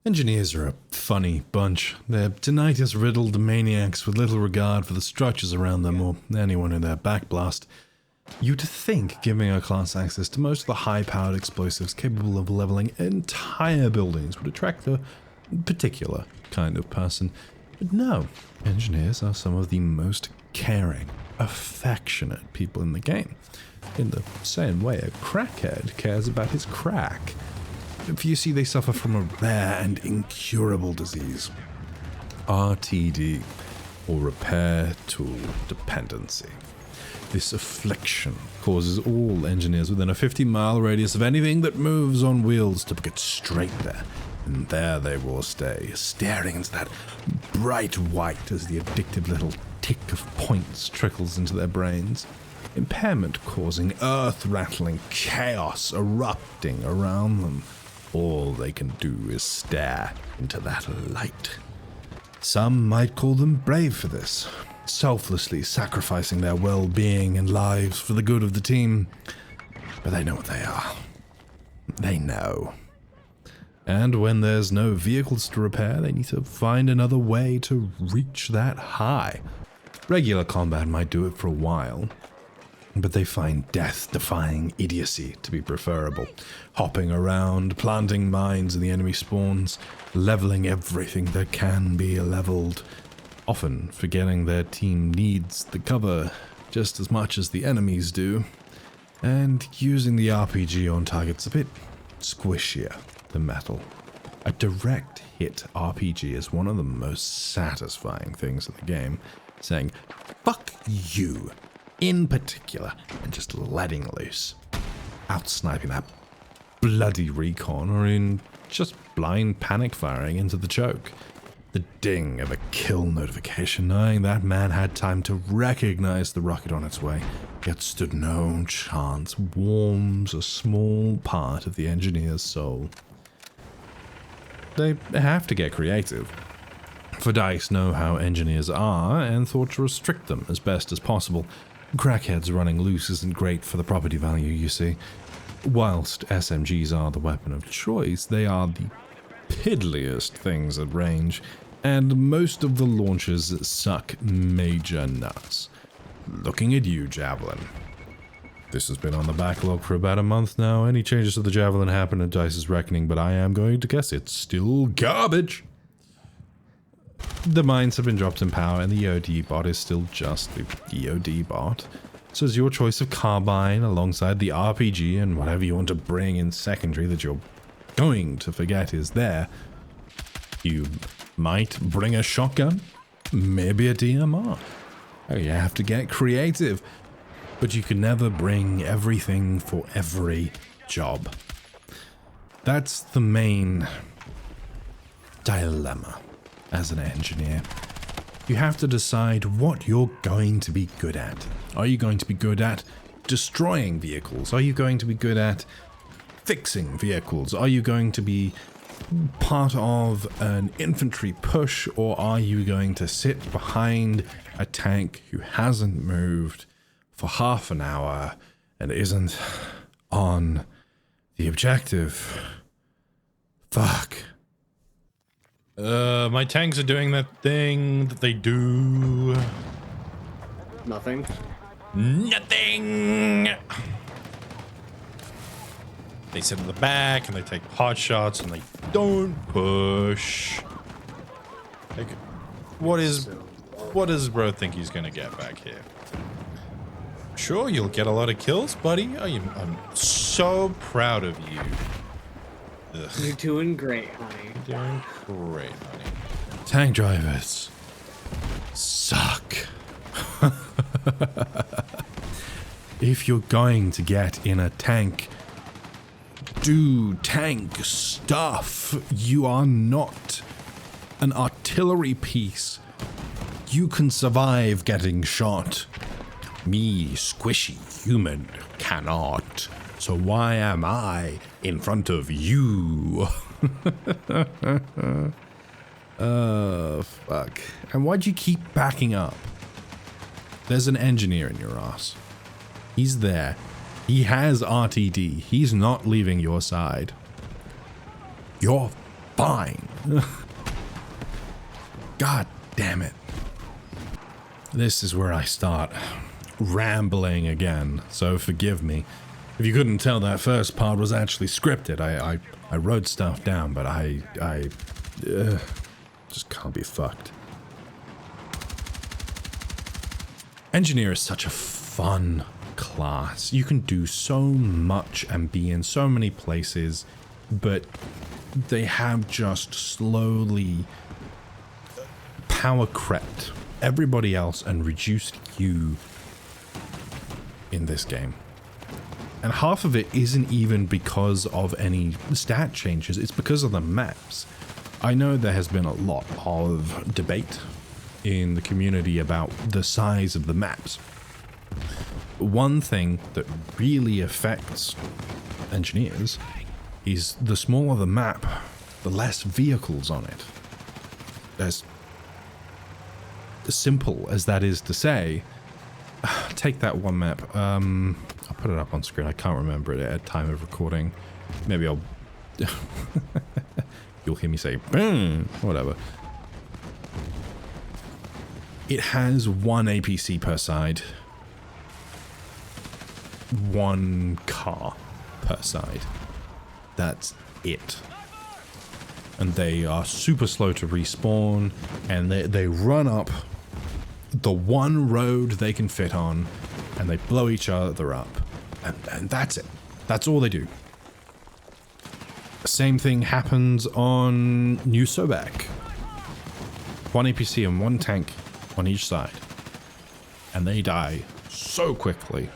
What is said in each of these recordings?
Engineers are a funny bunch. They're tinnitus-riddled maniacs with little regard for the structures around them or anyone in their backblast. You'd think giving a class access to most of the high-powered explosives capable of leveling entire buildings would attract a particular kind of person. But no, engineers are some of the most caring, affectionate people in the game. In the same way a crackhead cares about his crack. For you see, they suffer from a rare and incurable disease, RTD, or repair tool dependency. This affliction causes all engineers within a 50-mile radius of anything that moves on wheels to get straight there. And there they will stay, staring into that bright white as the addictive little tick of points trickles into their brains. Impairment causing earth-rattling chaos erupting around them. All they can do is stare into that light. Some might call them brave for this, selflessly sacrificing their well-being and lives for the good of the team. But they know what they are. They know. And when there's no vehicles to repair, they need to find another way to reach that high. Regular combat might do it for a while, but they find death-defying idiocy to be preferable. Hopping around, planting mines in the enemy spawns, leveling everything that can be leveled, often forgetting their team needs the cover just as much as the enemies do, and using the RPG on targets a bit squishier than metal. A direct hit RPG is one of the most satisfying things in the game, saying, "Fuck you," in particular, and just letting loose. Out-sniping that bloody recon, or in just blind panic firing into the choke. The ding of a kill notification, knowing that man had time to recognize the rocket on its way, yet stood no chance, warms a small part of the engineer's soul. They have to get creative. For DICE know how engineers are, and thought to restrict them as best as possible. Crackheads running loose isn't great for the property value, you see. Whilst SMGs are the weapon of choice, they are the piddliest things at range, and most of the launchers suck major nuts. Looking at you, Javelin. This has been on the backlog for about a month now. Any changes to the Javelin happen at DICE's reckoning, but I am going to guess it's still garbage. The mines have been dropped in power, and the EOD bot is still just the EOD bot. So it's your choice of carbine alongside the RPG and whatever you want to bring in secondary that you're going to forget is there. You might bring a shotgun, maybe a DMR. Oh, you have to get creative. But you can never bring everything for every job. That's the main dilemma as an engineer. You have to decide what you're going to be good at. Are you going to be good at destroying vehicles? Are you going to be good at fixing vehicles? Are you going to be part of an infantry push, or are you going to sit behind a tank who hasn't moved for half an hour and isn't on the objective? Fuck. My tanks are doing that thing that they do. Nothing. Nothing! They sit in the back and they take pot shots and they don't push. Like, what does bro think he's gonna get back here? Sure, you'll get a lot of kills, buddy. I'm so proud of you. Ugh. You're doing great, honey. You're doing great, honey. Tank drivers suck. If you're going to get in a tank, do tank stuff. You are not an artillery piece. You can survive getting shot. Me, squishy human, cannot. So why am I in front of you? Oh, fuck. And why'd you keep backing up? There's an engineer in your ass. He's there. He has RTD. He's not leaving your side. You're fine. God damn it. This is where I start rambling again, so forgive me. If you couldn't tell, that first part was actually scripted. I wrote stuff down, but I just can't be fucked. Engineer is such a fun class. You can do so much and be in so many places, but they have just slowly power crept everybody else and reduced you in this game. And half of it isn't even because of any stat changes, it's because of the maps. I know there has been a lot of debate in the community about the size of the maps. One thing that really affects engineers is the smaller the map, the less vehicles on it. As simple as that is to say, take that one map. I'll put it up on screen. I can't remember it at time of recording. Maybe I'll... You'll hear me say, boom, whatever. It has one APC per side. One car per side. That's it. And they are super slow to respawn, and they run up the one road they can fit on, and they blow each other up. And that's it. That's all they do. Same thing happens on New Sobek. One APC and one tank on each side. And they die so quickly.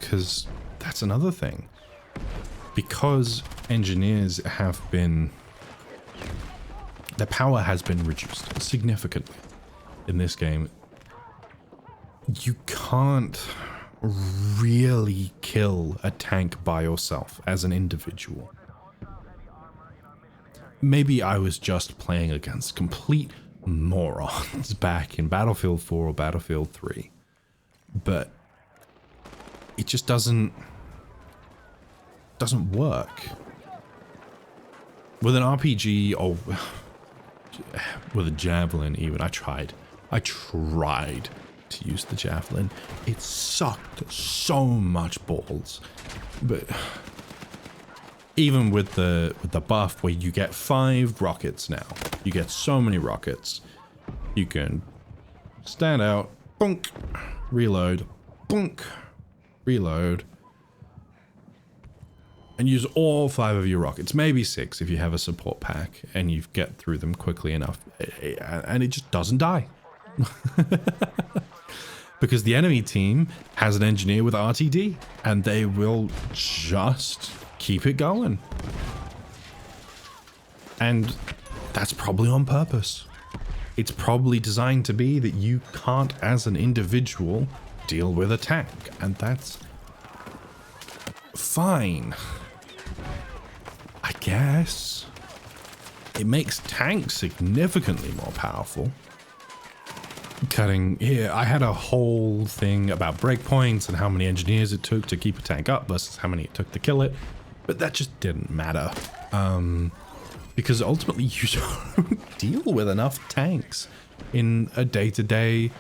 Because that's another thing. Because engineers have been... their power has been reduced significantly in this game. You can't really kill a tank by yourself as an individual. Maybe I was just playing against complete morons back in Battlefield 4 or Battlefield 3, but it just doesn't work. With an RPG or with a javelin even, I tried to use the javelin. It sucked so much balls. But even with the buff where you get 5 rockets now, you get so many rockets, you can stand out, bunk, reload, bunk, reload, and use all 5 of your rockets, maybe 6 if you have a support pack and you get through them quickly enough, and it just doesn't die. Because the enemy team has an engineer with RTD, and they will just keep it going. And that's probably on purpose. It's probably designed to be that you can't, as an individual, deal with a tank, and that's fine. I guess. It makes tanks significantly more powerful. Cutting here, I had a whole thing about breakpoints and how many engineers it took to keep a tank up versus how many it took to kill it, but that just didn't matter. Because ultimately you don't deal with enough tanks in a day-to-day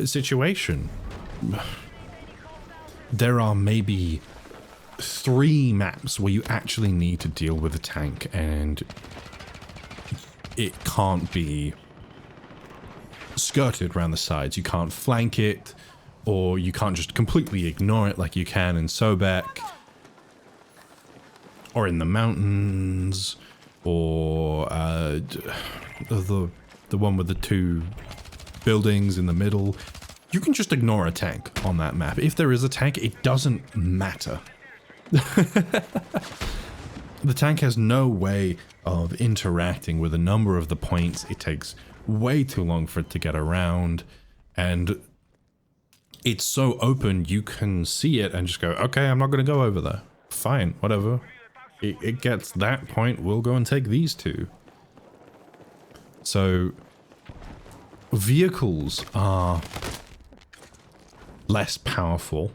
situation. There are maybe 3 maps where you actually need to deal with a tank, and it can't be skirted around the sides. You can't flank it, or you can't just completely ignore it like you can in Sobek, or in the mountains, or the one with the 2 buildings in the middle. You can just ignore a tank on that map. If there is a tank, it doesn't matter. The tank has no way of interacting with a number of the points. It takes way too long for it to get around, and it's so open you can see it and just go, okay, I'm not going to go over there. Fine, whatever. It gets that point, we'll go and take these 2. So vehicles are less powerful.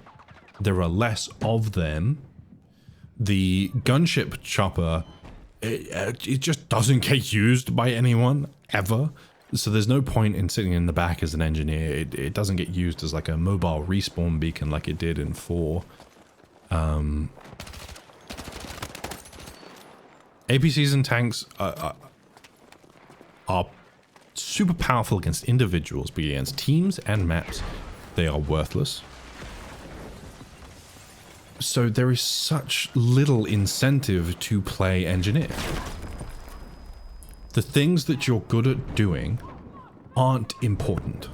There are less of them, The gunship chopper, it just doesn't get used by anyone, ever. So there's no point in sitting in the back as an engineer. It doesn't get used as like a mobile respawn beacon like it did in 4. APCs and tanks are super powerful against individuals, but against teams and maps, they are worthless. So there is such little incentive to play engineer. The things that you're good at doing aren't important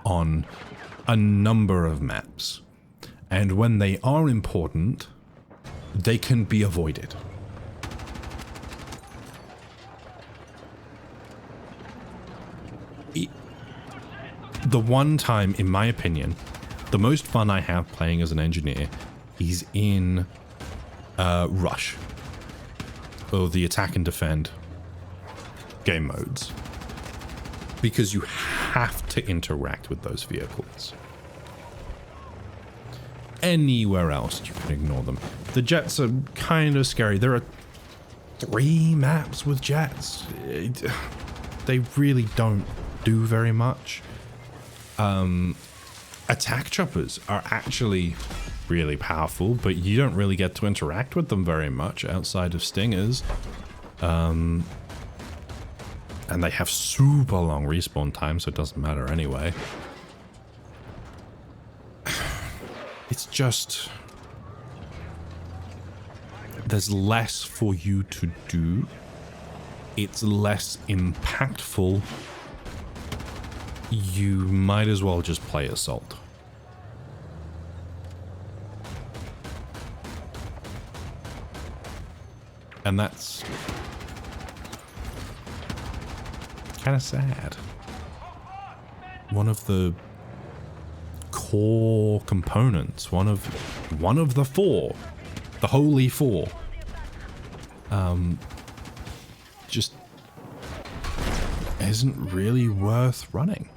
on a number of maps. And when they are important, they can be avoided. The one time, in my opinion, the most fun I have playing as an engineer is in Rush, or the attack and defend game modes, because you have to interact with those vehicles. Anywhere else you can ignore them. The jets are kind of scary. There are 3 maps with jets. They really don't do very much. Attack choppers are actually really powerful, but you don't really get to interact with them very much outside of stingers. And they have super long respawn time, so it doesn't matter anyway. It's just... there's less for you to do. It's less impactful. You might as well just play Assault. And that's kind of sad. One of the core components, one of the 4, the holy 4, just isn't really worth running.